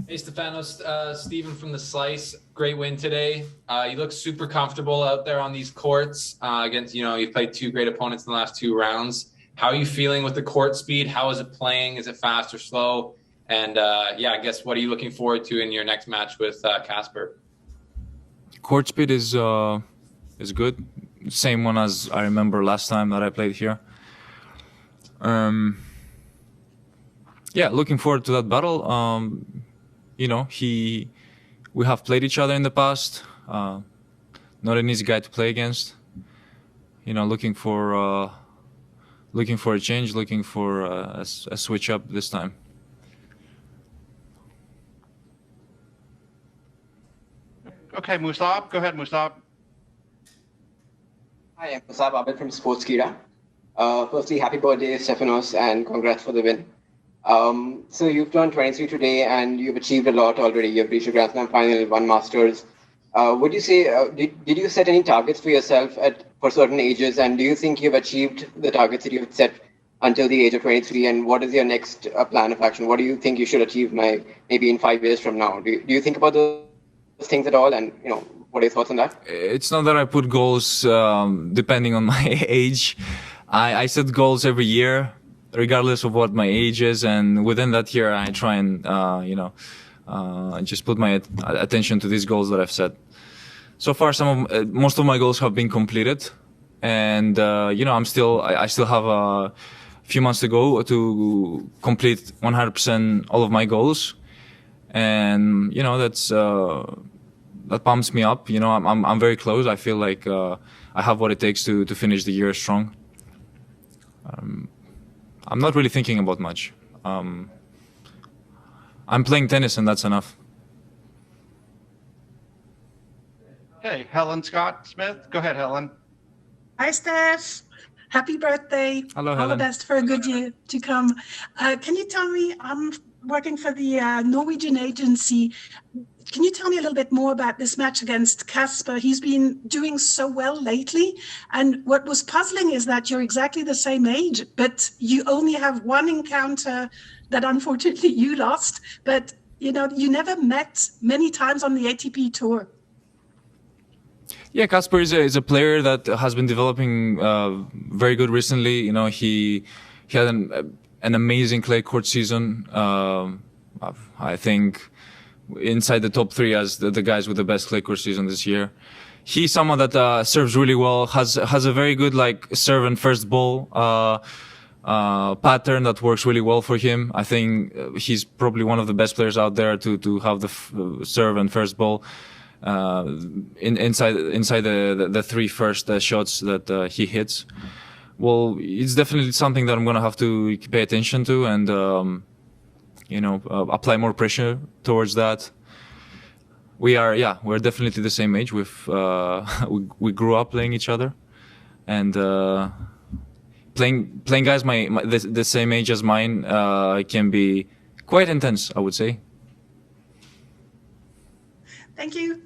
Hey, Stefanos, Steven from the Slice. Great win today. You look super comfortable out there on these courts against, you've played two great opponents in the last two rounds. How are you feeling with the court speed? How is it playing? Is it fast or slow? And I guess what are you looking forward to in your next match with Casper? Court speed is good. Same one as I remember last time that I played here. Looking forward to that battle. We have played each other in the past. Not an easy guy to play against. Looking for a change, looking for a switch up this time. Okay, Musab, go ahead, Musab. Hi, I'm Musab Abed from Sportskeeda. Firstly, happy birthday, Stefanos, and congrats for the win. So you've turned 23 today, and you've achieved a lot already. You've reached a Grand Slam final, won Masters. Would you say, did you set any targets for yourself for certain ages, and do you think you've achieved the targets that you've set until the age of 23, and what is your next plan of action? What do you think you should achieve maybe in 5 years from now? Do you think about those things at all, and what are your thoughts on that? It's not that I put goals depending on my age. I set goals every year, regardless of what my age is, and within that year I try and just put my attention to these goals that I've set. So far, most of my goals have been completed, and I still have a few months to go to complete 100% all of my goals, and that pumps me up. I'm very close. I feel like I have what it takes to finish the year strong. I'm not really thinking about much. I'm playing tennis, and that's enough. Okay, Helen Scott Smith, go ahead, Helen. Hi, Steph. Happy birthday. Hello, All Helen. the best for a good year to come. Can you tell me, I'm working for the Norwegian agency. Can you tell me a little bit more about this match against Casper? He's been doing so well lately. And what was puzzling is that you're exactly the same age, but you only have one encounter that unfortunately you lost. But, you never met many times on the ATP tour. Yeah, Casper is a player that has been developing very good recently. He had an amazing clay court season. I think inside the top three as the guys with the best clay court season this year. He's someone that serves really well, has a very good serve and first ball pattern that works really well for him. I think he's probably one of the best players out there to have the serve and first ball inside the three first shots that he hits. Well, it's definitely something that I'm gonna have to pay attention to and apply more pressure towards that. We're definitely the same age. We grew up playing each other, and playing guys the same age as mine can be quite intense, I would say. Thank you.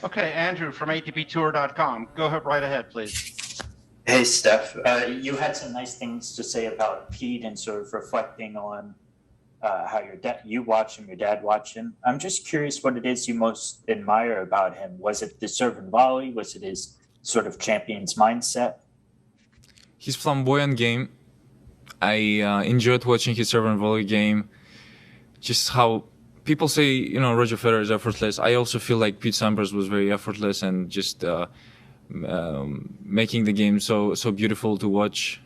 Okay, Andrew from ATPTour.com. Go ahead, right ahead, please. Hey, Steph. You had some nice things to say about Pete and sort of reflecting on how you watch him, your dad watched him. I'm just curious what it is you most admire about him. Was it the serve and volley? Was it his sort of champion's mindset? His flamboyant game. I enjoyed watching his serve and volley game. Just how people say, Roger Federer is effortless. I also feel like Pete Sampras was very effortless and just making the game so beautiful to watch.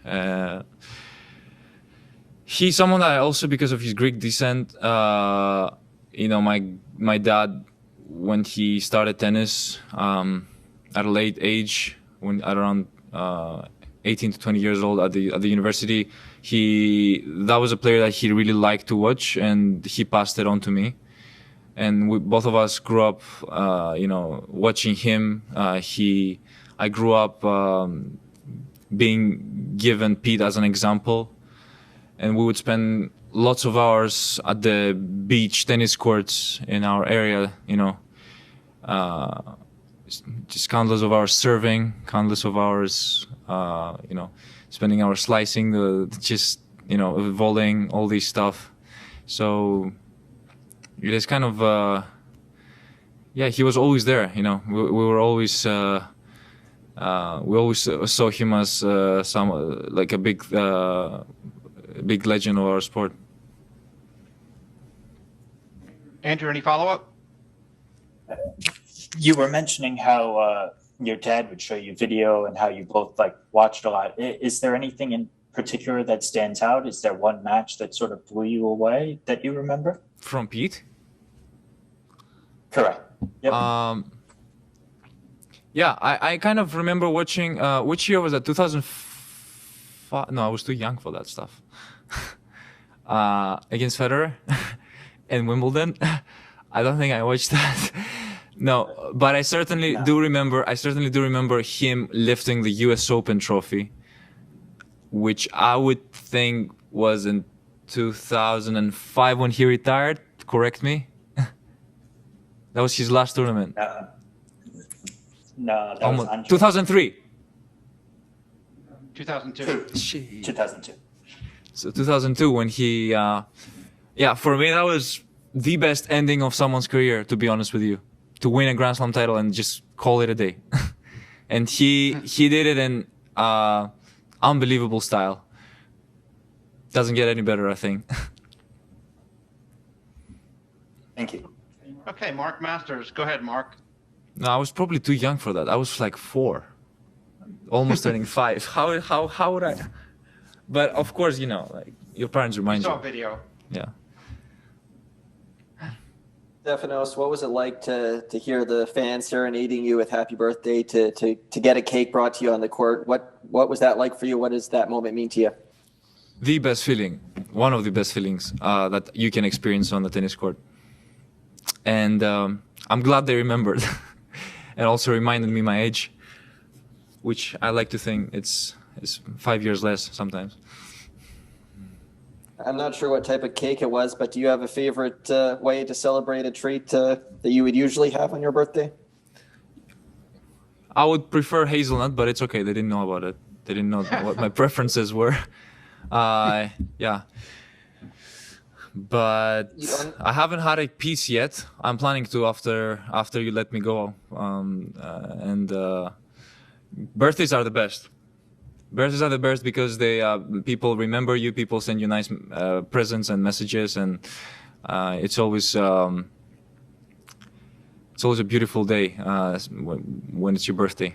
He's someone that I also, because of his Greek descent, my dad, when he started tennis at a late age, at around 18 to 20 years old at the university, that was a player that he really liked to watch, and he passed it on to me. And both of us grew up, watching him. I grew up being given Pete as an example. And we would spend lots of hours at the beach tennis courts in our area, just countless of hours serving, countless of hours, spending hours slicing, volleying, all this stuff. So it is kind of yeah, he was always there. You know, we were always we always saw him as some like a big legend of our sport. Andrew, any follow-up? You were mentioning how your dad would show you video and how you both like watched a lot. Is there anything in particular that stands out? Is there one match that sort of blew you away that you remember? From Pete? Correct. Yep. Yeah, I kind of remember watching. Which year was that? 2005? No, I was too young for that stuff. Against Federer and Wimbledon. I don't think I watched that. No, but I certainly do remember. I certainly do remember him lifting the U.S. Open trophy, which I would think was in 2005 when he retired. Correct me. That was his last tournament. No, that was Andre. 2003. 2002. 2002. So 2002 when he, yeah, for me that was the best ending of someone's career, to be honest with you, to win a Grand Slam title and just call it a day. And he did it in unbelievable style. Doesn't get any better, I think. Thank you. Okay, Mark Masters. Go ahead, Mark. No, I was probably too young for that. I was like 4, almost turning 5. How would I? But of course, you know, like your parents remind you. Saw a video. Yeah. Stefanos, what was it like to hear the fans serenading you with happy birthday, to get a cake brought to you on the court? What was that like for you? What does that moment mean to you? The best feeling, one of the best feelings that you can experience on the tennis court. And I'm glad they remembered and also reminded me my age, which I like to think it's 5 years less sometimes. I'm not sure what type of cake it was, but do you have a favorite way to celebrate a treat that you would usually have on your birthday? I would prefer hazelnut, but it's okay. They didn't know about it. They didn't know what my preferences were. Yeah. But I haven't had a piece yet. I'm planning to after you let me go. Birthdays are the best. Birthdays are the best because they people remember you. People send you nice presents and messages, and it's always a beautiful day when it's your birthday.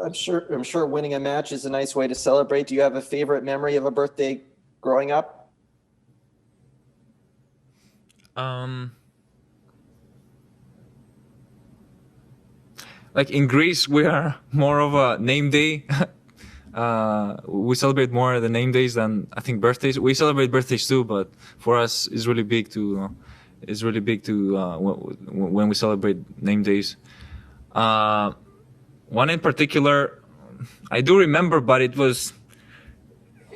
I'm sure winning a match is a nice way to celebrate. Do you have a favorite memory of a birthday growing up? Like in Greece, we are more of a name day. We celebrate more the name days than I think birthdays. We celebrate birthdays too, but for us, it's really big to when we celebrate name days. One in particular, I do remember, but it was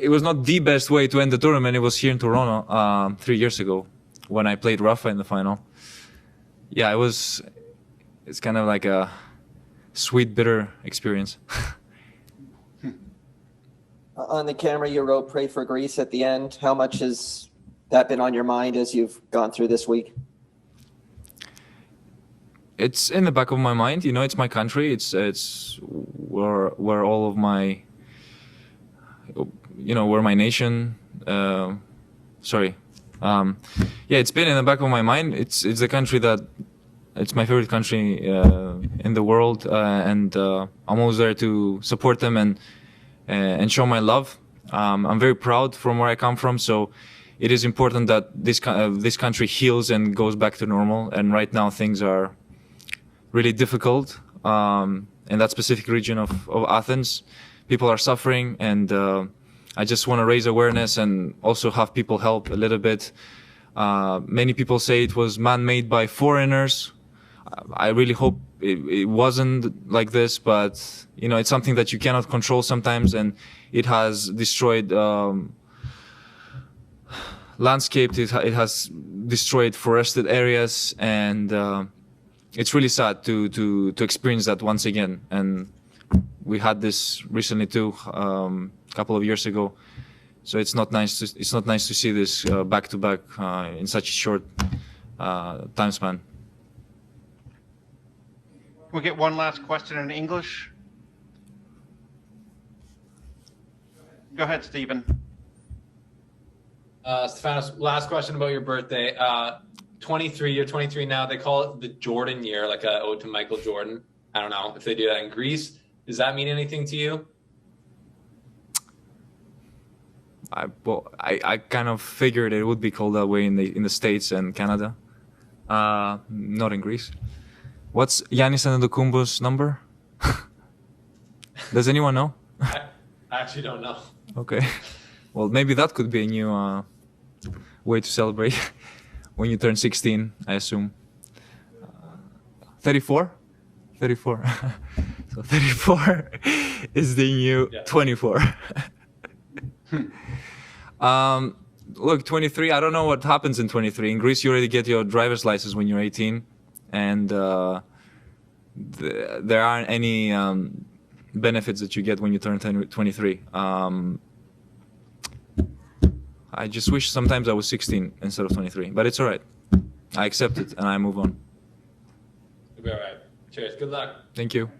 not the best way to end the tournament. It was here in Toronto 3 years ago when I played Rafa in the final. Yeah, it's kind of like a sweet, bitter experience. On the camera, you wrote "Pray for Greece" at the end. How much has that been on your mind as you've gone through this week? It's in the back of my mind. You know, it's my country. It's where all of my, you know, where my nation. Yeah, it's been in the back of my mind. It's the country that. It's my favorite country in the world, and I'm always there to support them and show my love. I'm very proud from where I come from, so it is important that this country heals and goes back to normal. And right now things are really difficult in that specific region of Athens. People are suffering, and I just want to raise awareness and also have people help a little bit. Many people say it was man-made by foreigners. I really hope it wasn't like this, but you know, it's something that you cannot control sometimes, and it has destroyed landscapes. It has destroyed forested areas, and it's really sad to experience that once again. And we had this recently too, a couple of years ago, So it's not nice to see this back to back in such a short time span. We'll get one last question in English. Go ahead, Stephen. Stefanos, last question about your birthday. 23, you're 23 now. They call it the Jordan year, like a ode to Michael Jordan. I don't know if they do that in Greece. Does that mean anything to you? I kind of figured it would be called that way in the States and Canada, not in Greece. What's Giannis Antetokounmpo's number? Does anyone know? I actually don't know. Okay, well maybe that could be a new way to celebrate when you turn 16. I assume 34. 34. So 34 is the new 24. Look, 23, I don't know what happens in 23. In Greece, you already get your driver's license when you're 18, and there aren't any benefits that you get when you turn 23. I just wish sometimes I was 16 instead of 23, but it's all right. I accept it and I move on. You'll be all right. Cheers. Good luck. Thank you.